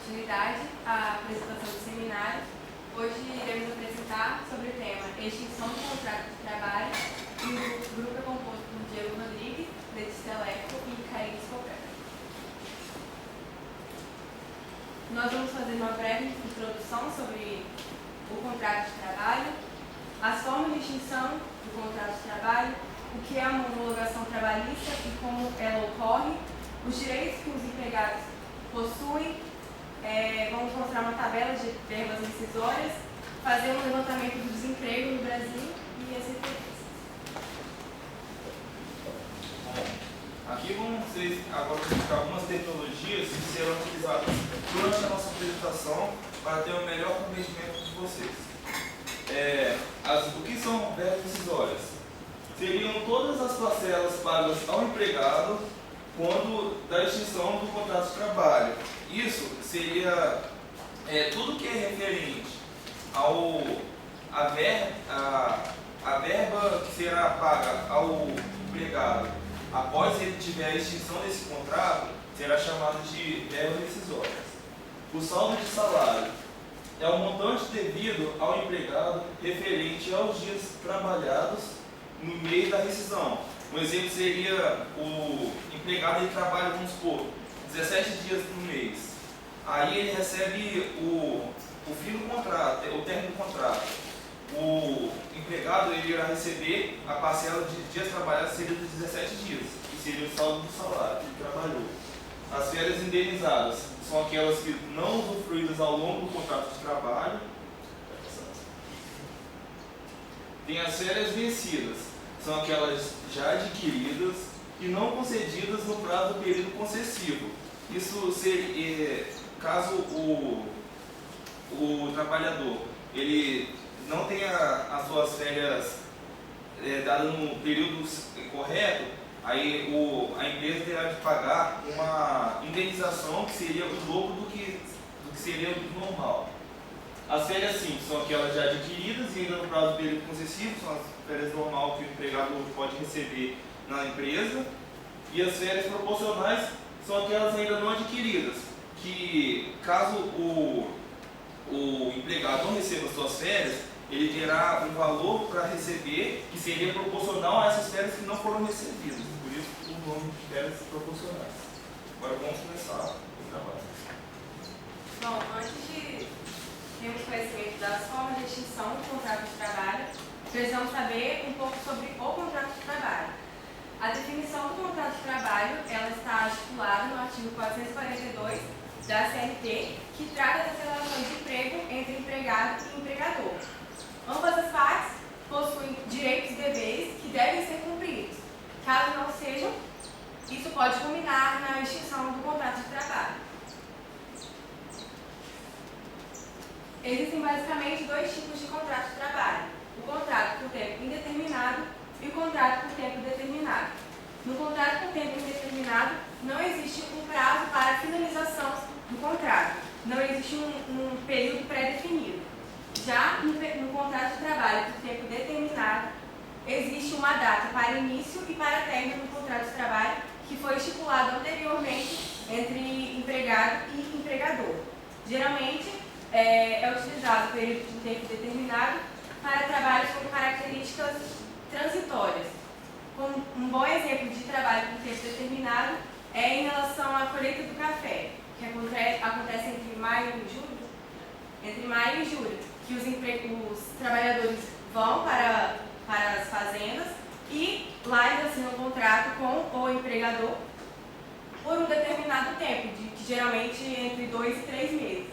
continuidade à apresentação do seminário. Hoje iremos apresentar sobre o tema Extinção do Contrato de Trabalho e o grupo é composto por Diego Rodrigues, Letícia Leco e Caíris Coberto. Nós vamos fazer uma breve introdução sobre o contrato de trabalho, as formas de extinção do contrato de trabalho, o que é uma homologação trabalhista e como ela ocorre, os direitos que os empregados possuem. Vamos mostrar uma tabela de verbas rescisórias, fazer um levantamento do desemprego no Brasil e as referências. Bom, aqui vamos agora explicar algumas tecnologias que serão utilizadas durante a nossa apresentação para ter um melhor compreendimento de vocês. O que são verbas rescisórias? Seriam todas as parcelas pagas ao empregado quando da extinção do contrato de trabalho. Isso seria tudo que é referente à verba que será paga ao empregado após ele tiver a extinção desse contrato, será chamada de verbas rescisórias. O saldo de salário é o montante devido ao empregado referente aos dias trabalhados no meio da rescisão. Um exemplo seria o empregado, ele trabalha, vamos supor, 17 dias no mês. Aí ele recebe o fim do contrato, o término do contrato. O empregado ele irá receber a parcela de dias trabalhados, seria de 17 dias, que seria o saldo do salário que ele trabalhou. As férias indenizadas são aquelas que não usufruídas ao longo do contrato de trabalho. Tem as férias vencidas, são aquelas já adquiridas e não concedidas no prazo do período concessivo. Isso seria caso o trabalhador ele não tenha as suas férias dadas no período correto, aí a empresa terá de pagar uma indenização que seria o dobro do que seria o normal. As férias sim, são aquelas já adquiridas e ainda no prazo do período concessivo, são as férias normal que o empregado pode receber na empresa. E as férias proporcionais são aquelas ainda não adquiridas, que caso o empregado não receba suas férias, ele terá um valor para receber que seria proporcional a essas férias que não foram recebidas. Por isso o nome de férias proporcionais. Agora vamos começar o trabalho. Bom, antes de termos conhecimento das formas de extinção do contrato de trabalho, precisamos saber um pouco sobre o contrato de trabalho. A definição do contrato de trabalho ela está estipulada no artigo 442 da CLT, que trata das relações de emprego entre empregado e empregador. Ambas as partes possuem direitos e deveres que devem ser cumpridos. Caso não sejam, isso pode culminar na extinção do contrato de trabalho. Existem basicamente dois tipos de contrato de trabalho: o contrato por tempo indeterminado e o contrato por tempo determinado. No contrato por tempo indeterminado, não existe um prazo para a finalização do contrato, não existe um período pré-definido. Já no contrato de trabalho por tempo determinado, existe uma data para início e para término do contrato de trabalho que foi estipulado anteriormente entre empregado e empregador. Geralmente, é utilizado o período de tempo determinado para trabalhos com características transitórias. Um bom exemplo de trabalho com tempo determinado é em relação à colheita do café, que acontece entre maio e julho, que os trabalhadores vão para as fazendas e lá eles assinam um contrato com o empregador por um determinado tempo, que geralmente entre 2 e 3 meses.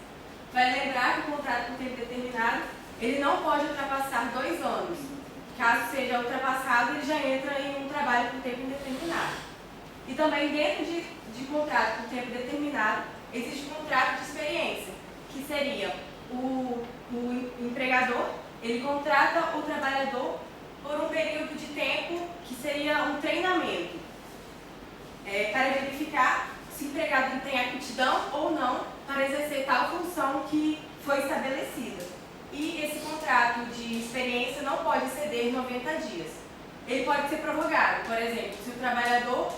Vai lembrar que o contrato por tempo determinado ele não pode ultrapassar 2 anos. Caso seja ultrapassado, ele já entra em um trabalho por tempo indeterminado. E também dentro de contrato por tempo determinado, existe um contrato de experiência, que seria o empregador, ele contrata o trabalhador por um período de tempo que seria um treinamento, para verificar se o empregado tem aptidão ou não para exercer tal função que foi estabelecida. E esse contrato de experiência não pode exceder 90 dias. Ele pode ser prorrogado. Por exemplo, se o trabalhador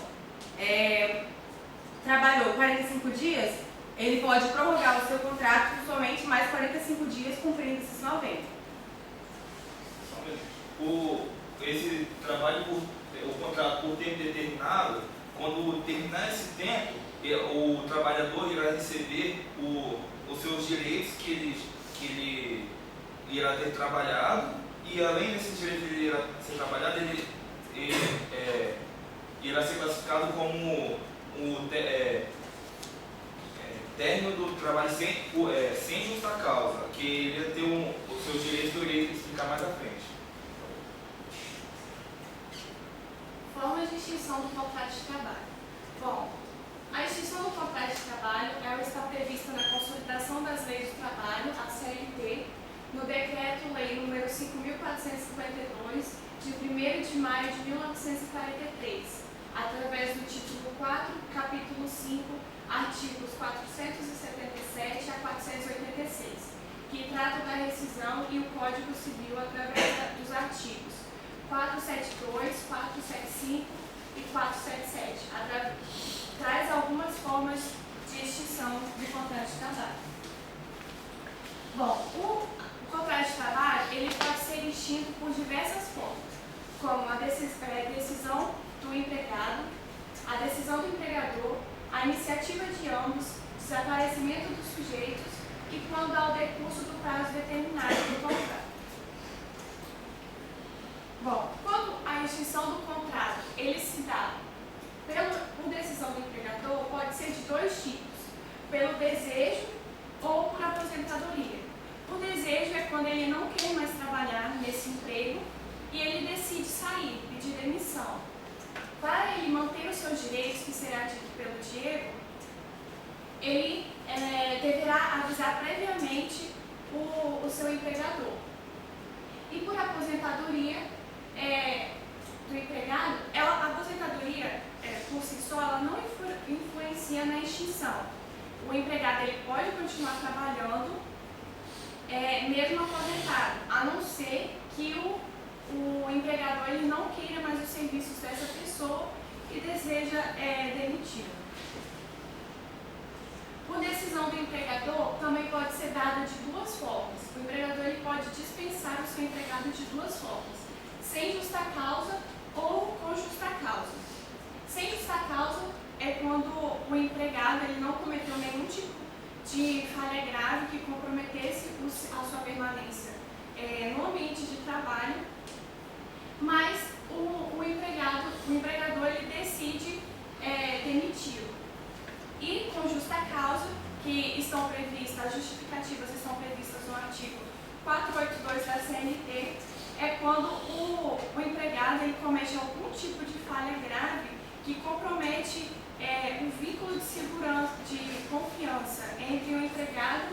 trabalhou 45 dias, ele pode prorrogar o seu contrato por somente mais 45 dias, cumprindo esses 90. Esse trabalho, o contrato por tempo determinado, quando terminar esse tempo, o trabalhador irá receber os seus direitos que ele irá ter trabalhado, e além desses direitos que ele irá ser trabalhado, ele irá ser classificado como término do trabalho sem justa causa, que ele ia ter os seus direitos que eu irei explicar mais à frente. Formas de extinção do contrato de trabalho. Bom, a extinção do contrato de trabalho ela está prevista na Consolidação das Leis do Trabalho, a CLT, no Decreto-Lei nº 5.452, de 1º de maio de 1943, através do título 4, capítulo 5, artigos 477 a 486, que tratam da rescisão e o Código Civil através dos artigos 472, 475 e 477. Traz algumas formas de extinção de contrato de trabalho. Bom, o contrato de trabalho ele pode ser extinto por diversas formas, como a decisão do empregado, a decisão do empregador, a iniciativa de ambos, desaparecimento dos sujeitos e quando há o decurso do prazo determinado do contrato. Bom, quando a extinção do contrato ele se dá por decisão do empregador, pode ser de dois tipos, pelo desejo ou por aposentadoria. O desejo é quando ele não quer mais trabalhar nesse emprego e ele decide sair, pedir demissão. Para ele manter os seus direitos, que será dito pelo Diego, ele deverá avisar previamente o seu empregador. E por aposentadoria do empregado, a aposentadoria por si só ela não influencia na extinção. O empregado ele pode continuar trabalhando mesmo aposentado, a não ser que o empregador ele não queira mais os serviços dessa pessoa e deseja demiti-lo. Por decisão do empregador, também pode ser dada de duas formas. O empregador ele pode dispensar o seu empregado de duas formas, sem justa causa ou com justa causa. Sem justa causa é quando o empregado ele não cometeu nenhum tipo de falha grave que comprometesse a sua permanência no ambiente de trabalho, mas o empregador ele decide demiti-lo. E com justa causa, que estão previstas, as justificativas estão previstas no artigo 482 da CLT, é quando o empregado ele comete algum tipo de falha grave que compromete o vínculo de segurança, de confiança entre o empregado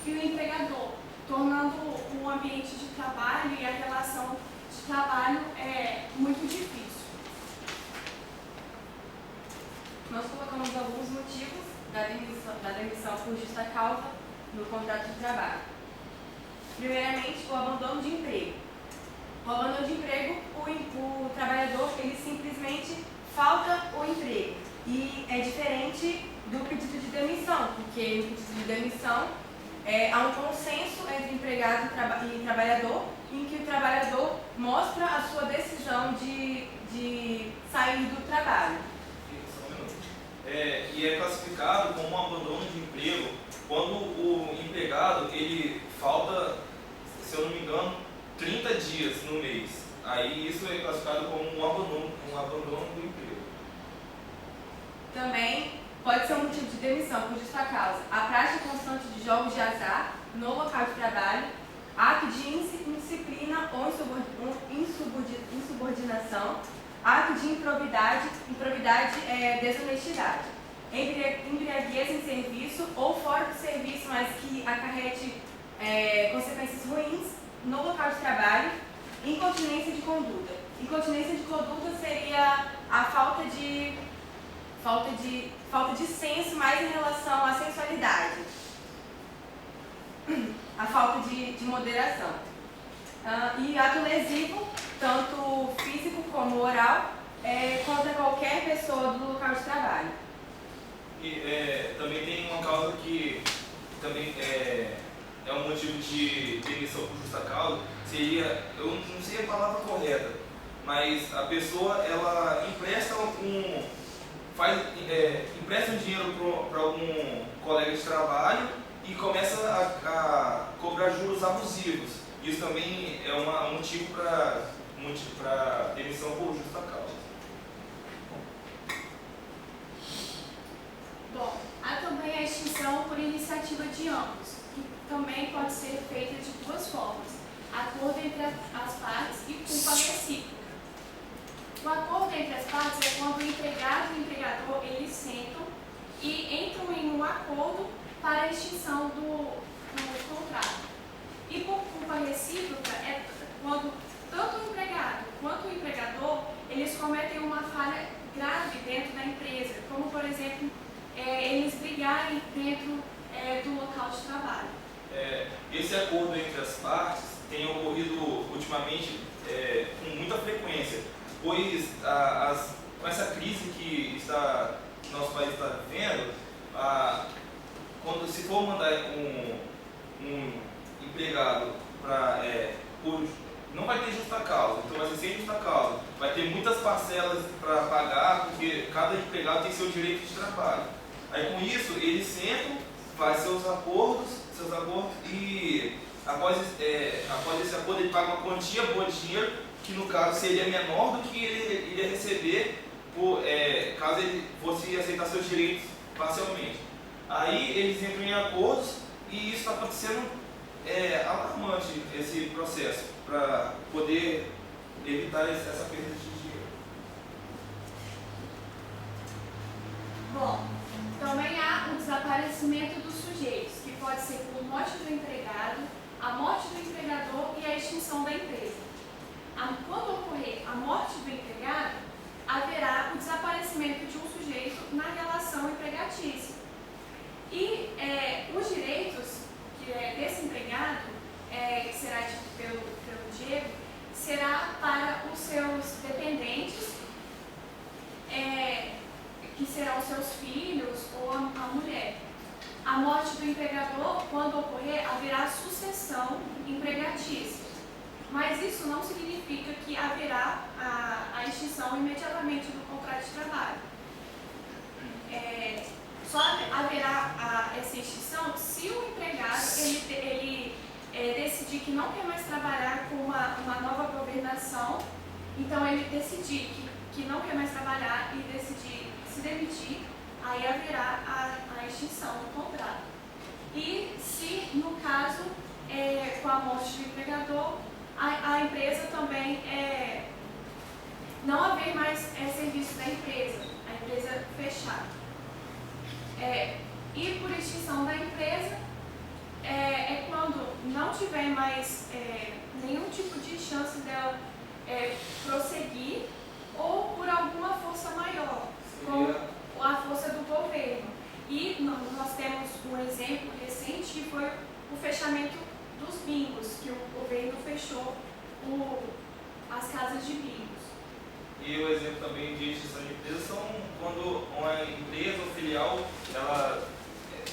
e o empregador, tornando o ambiente de trabalho e a relação de trabalho muito difícil. Nós colocamos alguns motivos da demissão por justa causa no contrato de trabalho. Primeiramente, o abandono de emprego. O abandono de emprego, o trabalhador ele simplesmente falta o emprego. E é diferente do pedido de demissão, porque no pedido de demissão há um consenso entre empregado e trabalhador, em que o trabalhador mostra a sua decisão de sair do trabalho. E é classificado como um abandono de emprego quando o empregado ele falta, se eu não me engano, 30 dias no mês. Aí isso é classificado como um abandono do emprego. Também pode ser um motivo de demissão por justa causa a prática constante de jogos de azar no local de trabalho, ato de indisciplina ou insubordinação, ato de improbidade desonestidade, embriaguez em serviço ou fora do serviço, mas que acarrete consequências ruins no local de trabalho, incontinência de conduta. Incontinência de conduta seria a falta de senso mais em relação à sensualidade, a falta de moderação. E ato lesivo, tanto físico como oral, contra qualquer pessoa do local de trabalho. também tem uma causa que também é um motivo de demissão por justa causa, seria, eu não sei a palavra correta, mas a pessoa ela empresta empresta um dinheiro para algum colega de trabalho e começa a cobrar juros abusivos. Isso também é um motivo para demissão por justa causa. Bom, há também a extinção por iniciativa de ambos, que também pode ser feita de duas formas: acordo entre as partes e culpa recíproca. O acordo entre as partes é quando o empregado e o empregador eles sentam e entram em um acordo para a extinção do contrato. E por culpa recíproca é quando tanto o empregado quanto o empregador eles cometem uma falha grave dentro da empresa, como por exemplo eles brigarem dentro do local de trabalho. Esse acordo entre as partes tem ocorrido ultimamente com muita frequência, pois com essa crise que nosso país está vivendo, quando se for mandar um empregado não vai ter justa causa, então vai ser sem justa causa, vai ter muitas parcelas para pagar, porque cada empregado tem seu direito de trabalho. Aí com isso eles sentam, fazem seus acordos e após esse acordo ele paga uma quantia boa de dinheiro, que no caso seria menor do que ele iria receber caso ele fosse aceitar seus direitos parcialmente. Aí eles entram em acordos e isso está acontecendo alarmante, esse processo, para poder evitar essa perda de dinheiro. Bom, também há o desaparecimento dos sujeitos, que pode ser por morte do empregado, a morte do empregador e a extinção da empresa. Quando ocorrer a morte do empregado, haverá o desaparecimento de um sujeito na relação empregatícia. E os direitos desse empregado, que será dito pelo Diego, será para os seus dependentes, que serão os seus filhos ou a mulher. A morte do empregador, quando ocorrer, haverá sucessão empregatícia. Mas isso não significa que haverá a extinção imediatamente do contrato de trabalho. Só haverá essa extinção se o empregado ele decidir que não quer mais trabalhar com uma nova governação. Então ele decidir que não quer mais trabalhar e decidir se demitir, aí haverá a extinção do contrato. E se, no caso, com a morte do empregador, a empresa também não haver mais serviço da empresa, a empresa fechar. E por extinção da empresa, é quando não tiver mais nenhum tipo de chance dela prosseguir ou por alguma força maior, como a força do governo. E nós temos um exemplo recente que foi o fechamento dos bingos, que o governo fechou as casas de bingos. E o exemplo também de extinção de empresa são quando uma empresa ou filial ela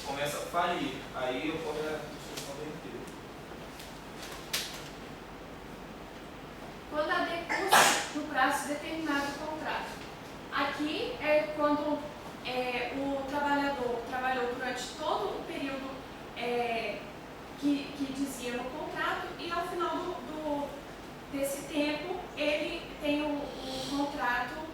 começa a falir, aí ocorre a extinção da empresa. Quando há decurso do prazo determinado do contrato. Aqui é quando o trabalhador trabalhou durante todo o período que dizia no contrato e ao final desse tempo ele tem o contrato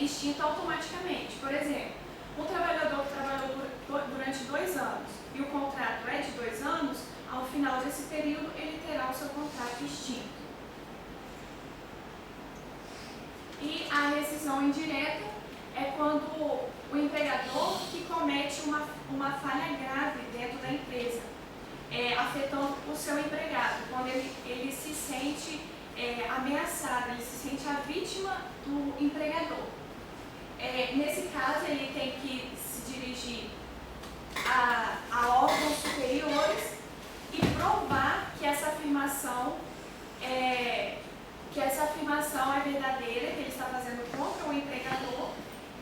extinto automaticamente. Por exemplo, um trabalhador que trabalhou durante 2 anos e o contrato é de 2 anos, ao final desse período ele terá o seu contrato extinto. E a rescisão indireta é quando o empregador que comete uma falha grave dentro da empresa, afetando o seu empregado, quando ele se sente ameaçado, ele se sente a vítima do empregador. Nesse caso, ele tem que se dirigir a órgãos superiores e provar que essa afirmação é verdadeira, que ele está fazendo contra o empregador,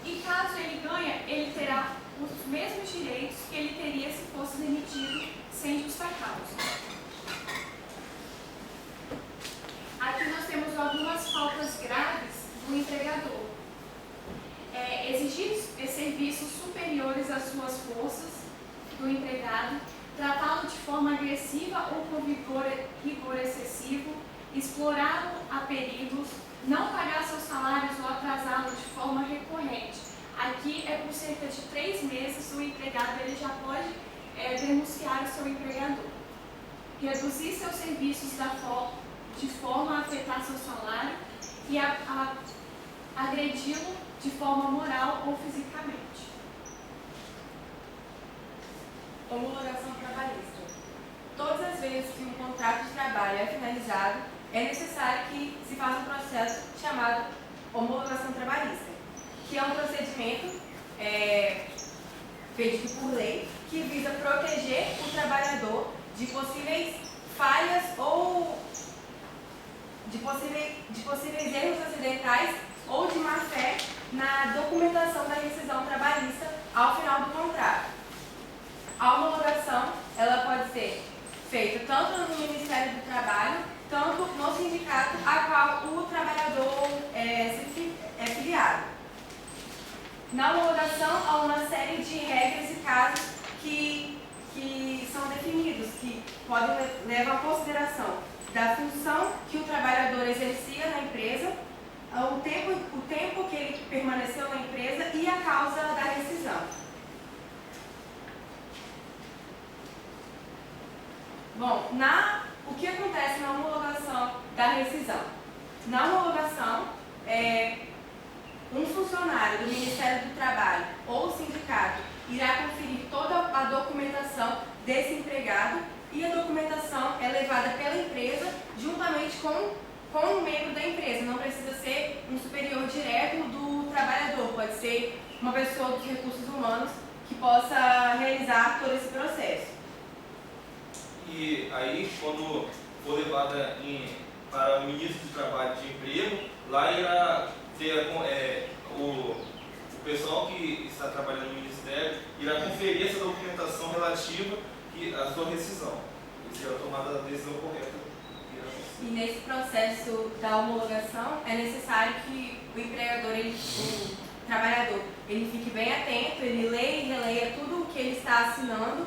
e caso ele ganhe, ele terá o mesmos direitos que ele teria se fosse demitido sem justa causa. Aqui nós temos algumas faltas graves do empregador. Exigir serviços superiores às suas forças do empregado, tratá-lo de forma agressiva ou com rigor excessivo, explorá-lo a perigos, não pagar seus salários ou atrasá-lo de forma recorrente. Aqui é por cerca de 3 meses o empregado ele já pode denunciar o seu empregador. Reduzir seus serviços de forma a afetar seu salário e agredi-lo de forma moral ou fisicamente. Homologação trabalhista. Todas as vezes que um contrato de trabalho é finalizado, é necessário que se faça um processo chamado homologação trabalhista, que é um procedimento feito por lei que visa proteger o trabalhador de possíveis falhas ou de possíveis erros acidentais ou de má-fé na documentação da rescisão trabalhista ao final do contrato. A homologação ela pode ser feita tanto no Ministério do Trabalho, tanto no sindicato a qual o trabalhador é filiado. Na homologação, há uma série de regras e casos que são definidos, que podem levar à consideração da função que o trabalhador exercia na empresa, o tempo que ele permaneceu na empresa e a causa da rescisão. Bom, o que acontece na homologação da rescisão? Na homologação, um funcionário do Ministério do Trabalho ou sindicato irá conferir toda a documentação desse empregado e a documentação é levada pela empresa juntamente com um membro da empresa. Não precisa ser um superior direto do trabalhador, pode ser uma pessoa dos recursos humanos que possa realizar todo esse processo. E aí, quando for levada para o ministro do Trabalho e de Emprego, lá irá ter o pessoal que está trabalhando no Ministério irá conferir essa documentação relativa à sua rescisão. E será tomada a decisão correta. E nesse processo da homologação, é necessário que o empregador, o trabalhador, ele fique bem atento, ele leia e releia tudo o que ele está assinando,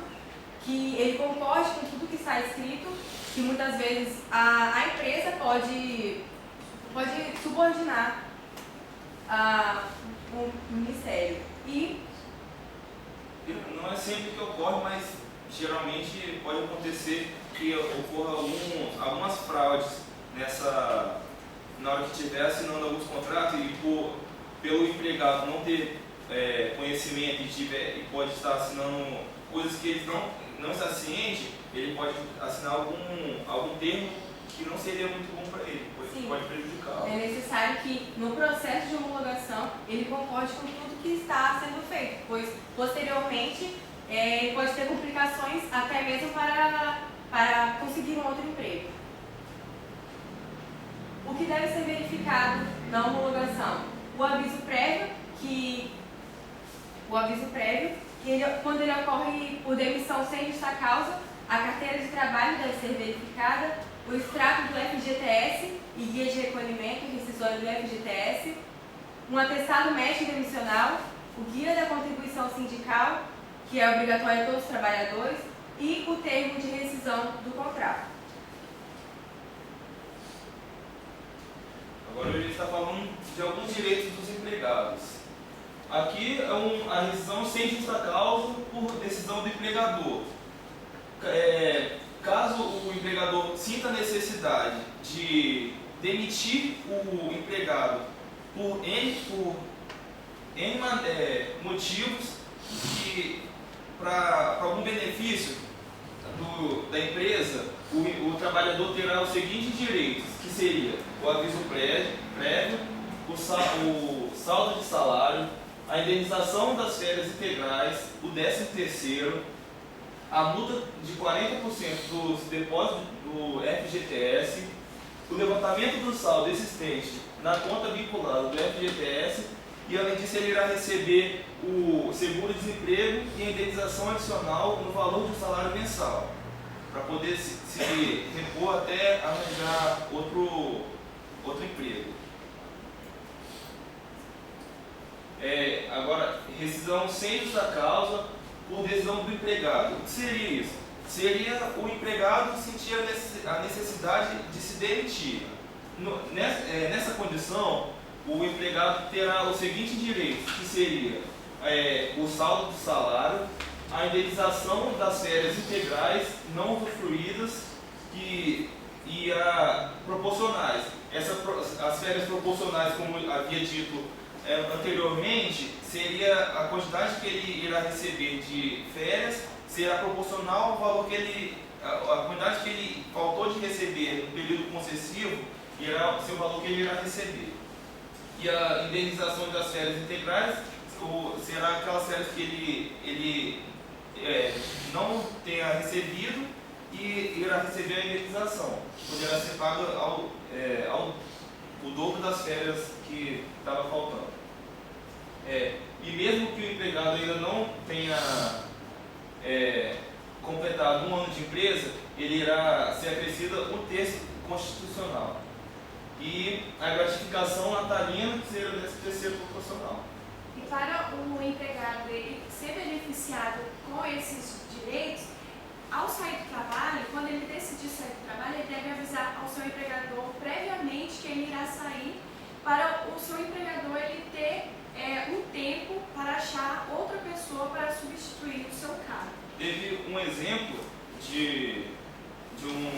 que ele concorde com tudo que está escrito, que muitas vezes a empresa pode subordinar o Ministério. E não é sempre que ocorre, mas geralmente pode acontecer que ocorra algumas fraudes na hora que estiver assinando alguns contratos e pelo empregado não ter conhecimento e pode estar assinando coisas que ele não está ciente, ele pode assinar algum termo que não seria muito bom para ele, pois pode prejudicá-lo. É necessário que no processo de homologação ele concorde com tudo que está sendo feito, pois posteriormente pode ter complicações até mesmo para conseguir um outro emprego. O que deve ser verificado na homologação? O aviso prévio, quando ele ocorre por demissão sem justa causa, a carteira de trabalho deve ser verificada, o extrato do FGTS e guia de recolhimento rescisório do FGTS, um atestado médico demissional, o guia da contribuição sindical, que é obrigatório a todos os trabalhadores, e o termo de rescisão do contrato. Agora ele está falando de alguns direitos dos empregados. Aqui é a rescisão sem justa causa por decisão do empregador. Caso o empregador sinta a necessidade de demitir o empregado por N motivos, para algum benefício da empresa, o trabalhador terá os seguintes direitos, que seria o aviso prévio, o saldo de salário, a indenização das férias integrais, o 13º, a multa de 40% dos depósitos do FGTS, o levantamento do saldo existente na conta vinculada do FGTS e além disso ele irá receber o seguro-desemprego e a indenização adicional no valor do salário mensal, para poder se repor até arranjar outro emprego. Agora, rescisão sem justa causa por decisão do empregado. O que seria isso? Seria o empregado sentir a necessidade de se demitir. Nessa condição, o empregado terá o seguinte direito, que seria o saldo do salário, a indenização das férias integrais não usufruídas e proporcionais. As férias proporcionais, como havia dito anteriormente, seria a quantidade que ele irá receber de férias, será proporcional ao valor que a quantidade que ele faltou de receber no período concessivo, irá ser o valor que ele irá receber. E a indenização das férias integrais será aquelas férias que ele não tenha recebido e irá receber a indenização. Poderá ser pago o dobro das férias que estava faltando. E mesmo que o empregado ainda não tenha completado 1 ano de empresa, ele irá ser acrescido um terço constitucional. E a gratificação natalina, que seria o 13º proporcional. E para o empregado ele ser beneficiado com esses direitos, ao sair do trabalho, quando ele decidir sair do trabalho, ele deve avisar ao seu empregador previamente que ele irá sair, para o seu empregador ele ter um tempo para achar outra pessoa para substituir o seu cargo. Teve um exemplo de um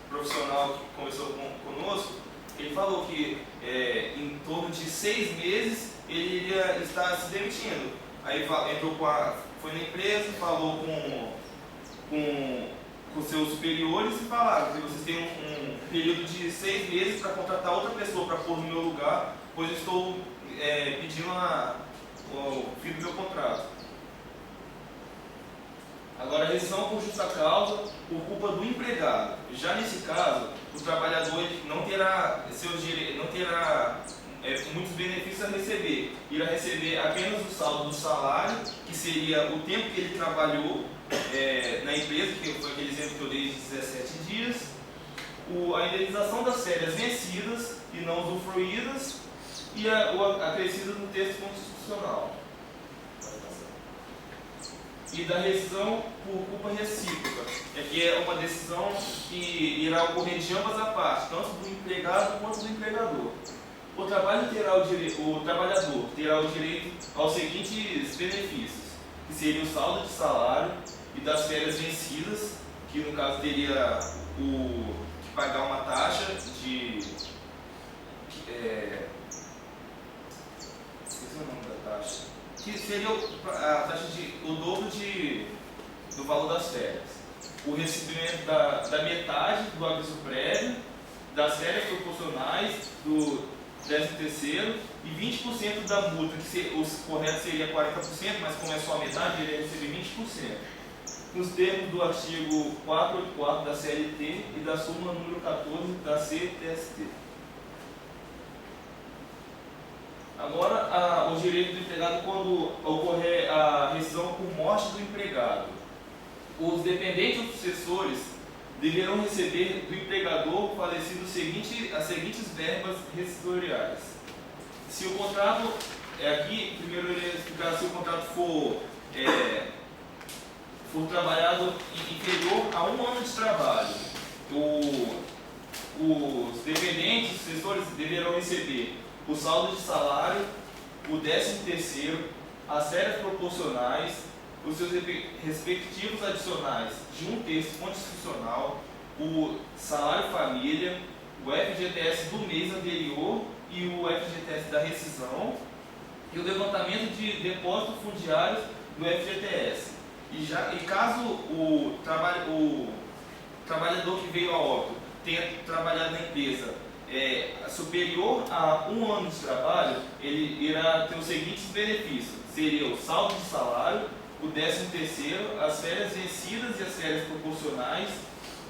profissional que conversou conosco. Ele falou que em torno de 6 meses ele iria estar se demitindo. Aí foi na empresa, falou com seus superiores e falaram que vocês têm um período de 6 meses para contratar outra pessoa para pôr no meu lugar, pois eu estou pedindo o fim do meu contrato. Agora, rescisão por justa causa por culpa do empregado. Já nesse caso, o trabalhador não terá muitos benefícios a receber. Irá receber apenas o saldo do salário, que seria o tempo que ele trabalhou na empresa, que foi aquele exemplo que eu dei de 17 dias, a indenização das férias vencidas e não usufruídas e acrescida no texto constitucional. E da rescisão por culpa recíproca, que é uma decisão que irá ocorrer de ambas as partes, tanto do empregado quanto do empregador. O trabalhador terá o direito aos seguintes benefícios, que seria o saldo de salário e das férias vencidas, que no caso teria que pagar uma taxa de... esqueci o nome da taxa. Que seria a taxa o dobro do valor das férias. O recebimento da metade do aviso prévio, das férias proporcionais, do 13º e 20% da multa, que o correto seria 40%, mas como é só a metade, ele ia receber 20%. Nos termos do artigo 484 da CLT e da súmula número 14 da CTST. Agora, o direito do empregado quando ocorrer a rescisão por morte do empregado. Os dependentes ou sucessores deverão receber do empregador falecido as seguintes verbas rescisoriais. Se o contrato, aqui, primeiro eu irei explicar, se o contrato for trabalhado inferior a 1 ano de trabalho, os dependentes ou sucessores deverão receber o saldo de salário, o 13º, as férias proporcionais, os seus respectivos adicionais de 1/3 constitucional, o salário família, o FGTS do mês anterior e o FGTS da rescisão e o levantamento de depósitos fundiários do FGTS. E caso o trabalhador que veio a óbito tenha trabalhado na empresa superior a 1 ano de trabalho, ele irá ter os seguintes benefícios. Seria o saldo de salário, o 13º, as férias vencidas e as férias proporcionais,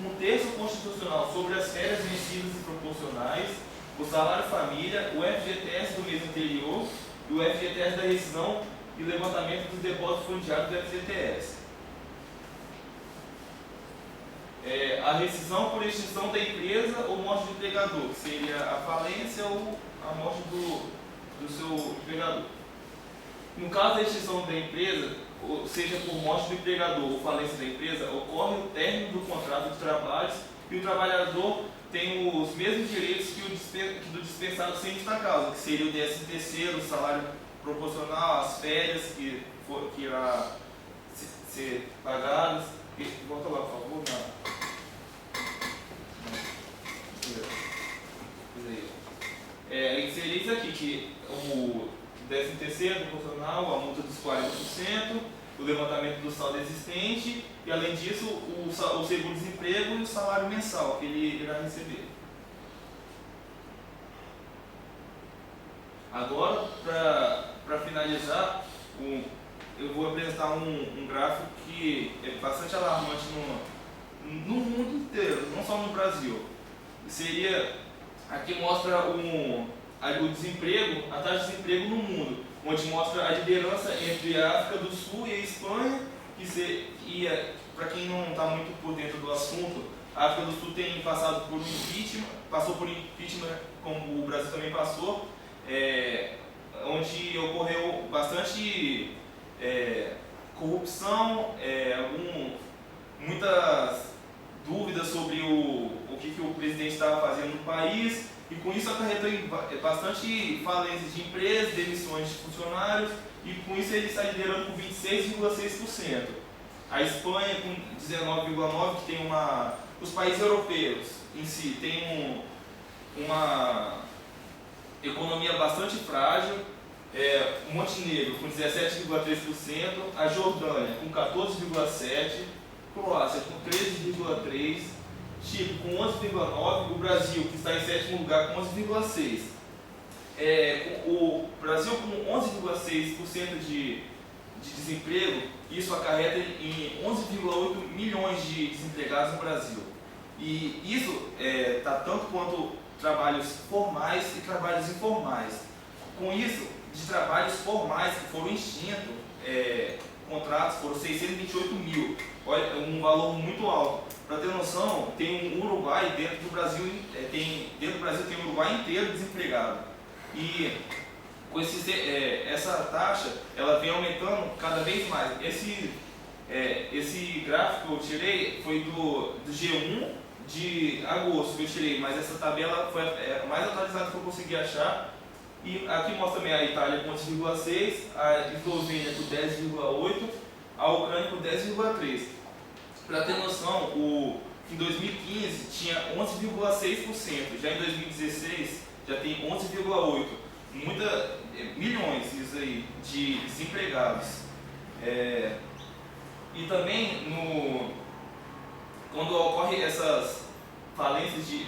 um terço constitucional sobre as férias vencidas e proporcionais, o salário família, o FGTS do mês anterior e o FGTS da rescisão e levantamento dos depósitos fundiários do FGTS. A rescisão por extinção da empresa ou morte do empregador, que seria a falência ou a morte do seu empregador. No caso da extinção da empresa, ou seja por morte do empregador ou falência da empresa, ocorre o término do contrato de trabalho e o trabalhador tem os mesmos direitos que do dispensado sem justa causa, que seria o 13º, o salário proporcional, as férias que irá ser pagadas. Volta lá, por favor. Seria isso aqui, que o 13º proporcional, a multa dos 40%, o levantamento do saldo existente e, além disso, o seguro-desemprego e o salário mensal que ele irá receber. Agora, para finalizar, eu vou apresentar um gráfico que é bastante alarmante no mundo inteiro, não só no Brasil. Aqui mostra o desemprego, a taxa de desemprego no mundo, onde mostra a liderança entre a África do Sul e a Espanha, para quem não está muito por dentro do assunto, a África do Sul tem passado por passou por impeachment, como o Brasil também passou, onde ocorreu bastante corrupção, muitas dúvidas sobre o que o presidente estava fazendo no país, e com isso acarretou em bastante falências de empresas, demissões de funcionários, e com isso ele está liderando com 26,6%. A Espanha com 19,9%, que tem os países europeus em si têm uma economia bastante frágil. O Montenegro com 17,3%, a Jordânia com 14,7%, Croácia com 13,3%, Chipre com 11,9%, o Brasil, que está em 7º lugar, com 11,6%. O Brasil com 11,6% de desemprego, isso acarreta em 11,8 milhões de desempregados no Brasil. E isso está tanto quanto trabalhos formais e trabalhos informais. Com isso, de trabalhos formais que foram extintos, contratos foram 628 mil, olha, um valor muito alto. Para ter noção, tem um Uruguai dentro do Brasil, tem um Uruguai inteiro desempregado. E com essa taxa, ela vem aumentando cada vez mais. Esse gráfico que eu tirei foi do G1 de agosto que eu tirei, mas essa tabela foi a mais atualizada que eu consegui achar. E aqui mostra também a Itália com 11,6%, a Eslovênia com 10,8%, a Ucrânia com 10,3%. Para ter noção, em 2015 tinha 11,6%, já em 2016 já tem 11,8%. Milhões isso aí, de desempregados. E também, quando ocorrem essas falências de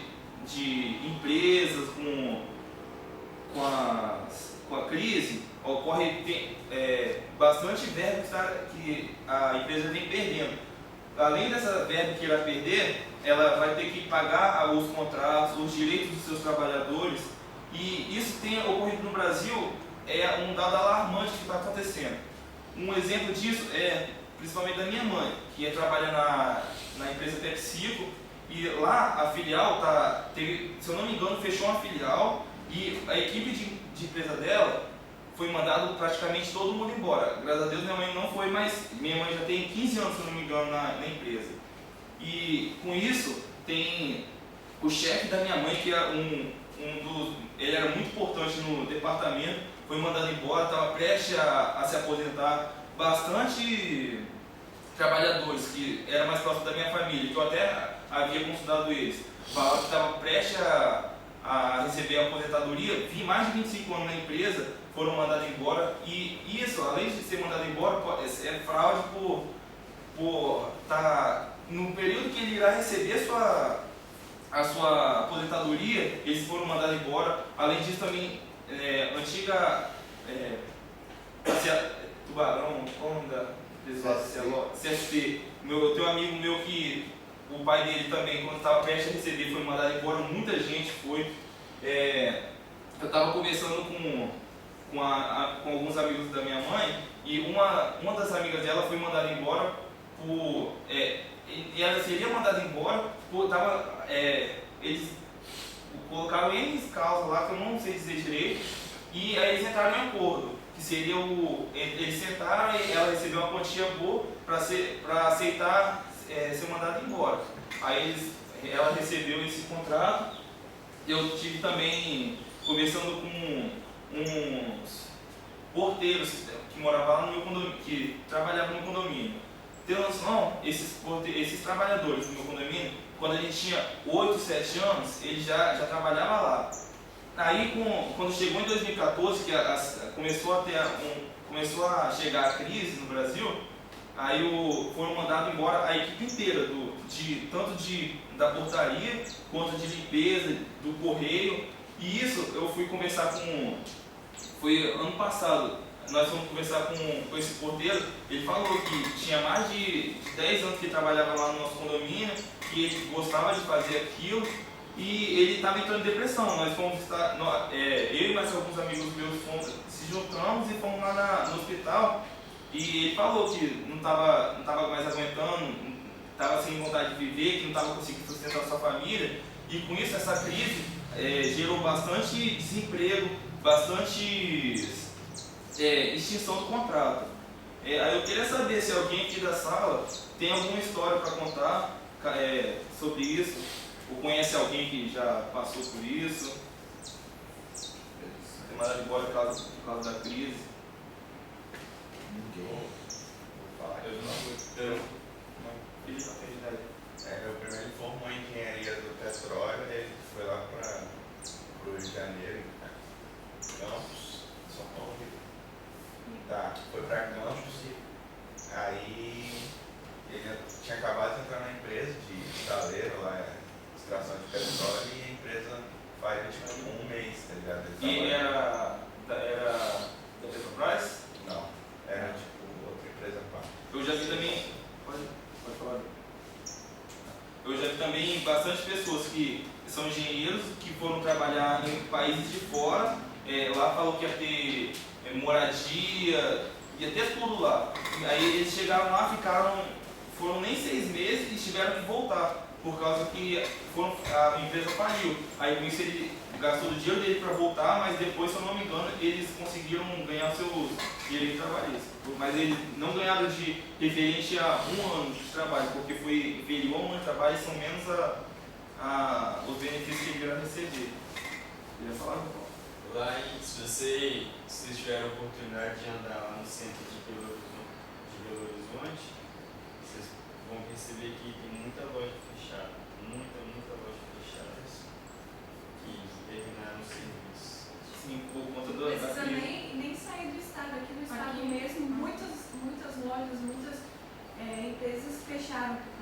empresas com a crise, ocorre bastante verba que a empresa vem perdendo. Além dessa verba que irá perder, ela vai ter que pagar os contratos, os direitos dos seus trabalhadores, e isso tem ocorrido no Brasil, um dado alarmante que está acontecendo. Um exemplo disso principalmente da minha mãe, que trabalha na empresa PepsiCo, e lá a filial se eu não me engano, fechou uma filial, e a equipe de empresa dela foi mandado praticamente todo mundo embora. Graças a Deus minha mãe não foi, mas minha mãe já tem 15 anos, se não me engano, na empresa. E com isso, tem o chefe da minha mãe, que é ele era muito importante no departamento, foi mandado embora, estava prestes a se aposentar. Bastante trabalhadores que eram mais próximos da minha família, que eu até havia consultado eles, falaram que estava prestes a receber a aposentadoria, mais de 25 anos na empresa, foram mandados embora. E isso, além de ser mandado embora, é fraude por estar no período que ele irá receber a sua aposentadoria, eles foram mandados embora. Além disso também, antiga Tubarão, como da CSP, eu tenho um amigo meu que o pai dele também, quando estava prestes a receber, foi mandado embora, muita gente foi. Eu estava conversando com alguns amigos da minha mãe, e uma das amigas dela foi mandada embora por. E ela seria mandada embora por. Eles colocaram N causas lá que eu não sei dizer direito, e aí eles entraram em acordo, que seria eles sentaram e ela recebeu uma quantia boa para aceitar ser mandada embora. Aí ela recebeu esse contrato. Eu tive também conversando com uns porteiros que moravam lá no meu condomínio, que trabalhavam no condomínio. Tem noção, esses trabalhadores do meu condomínio, quando a gente tinha 8, 7 anos, eles já trabalhavam lá. Aí, quando chegou em 2014, que começou a chegar a crise no Brasil, aí foram mandados embora a equipe inteira, tanto da portaria, quanto de limpeza, do correio. E isso eu fui conversar foi ano passado, nós fomos conversar com esse porteiro. Ele falou que tinha mais de 10 anos que ele trabalhava lá no nosso condomínio, que ele gostava de fazer aquilo, e ele estava entrando em depressão. Nós fomos eu e mais alguns amigos meus se juntamos e fomos lá no hospital, e ele falou que não estava mais aguentando, estava sem vontade de viver, que não estava conseguindo sustentar a sua família, e com isso essa crise gerou bastante desemprego, bastante extinção do contrato. Aí eu queria saber se alguém aqui da sala tem alguma história para contar sobre isso, ou conhece alguém que já passou por isso, tem mandado embora por causa da crise. Ninguém. Vou falar. Meu primeiro formou em engenharia do petróleo, ele foi lá para o Rio de Janeiro, Campos, São Paulo. Tá, foi para Campos, aí ele tinha acabado de entrar na empresa de estaleiro lá, extração de petróleo, e a empresa faz tipo 1 mês, tá ligado? E era da Petrobras? Não, era tipo outra empresa pá. Eu já vi também. Pode falar. Eu já vi também bastante pessoas que são engenheiros que foram trabalhar em países de fora. Lá falou que ia ter moradia, ia ter tudo lá. Aí eles chegaram lá, foram nem 6 meses e tiveram que voltar, por causa que a empresa faliu. Aí com isso ele gastou o dinheiro dele para voltar, mas depois, se eu não me engano, eles conseguiram ganhar seus direitos trabalhistas. Mas eles não ganharam de referente a 1 ano de trabalho, porque foi inferior a 1 ano de trabalho e são menos os benefícios que ele irá receber. Queria falar, Paulo? Lá, se vocês tiverem a oportunidade de andar lá no centro de Belo Horizonte, vocês vão perceber que tem muita loja fechada, muita loja fechada, que terminaram o serviço. Sim, por conta da Precisa crise. nem sair do estado. Aqui no estado Aqui mesmo, muitas lojas, muitas empresas fecharam por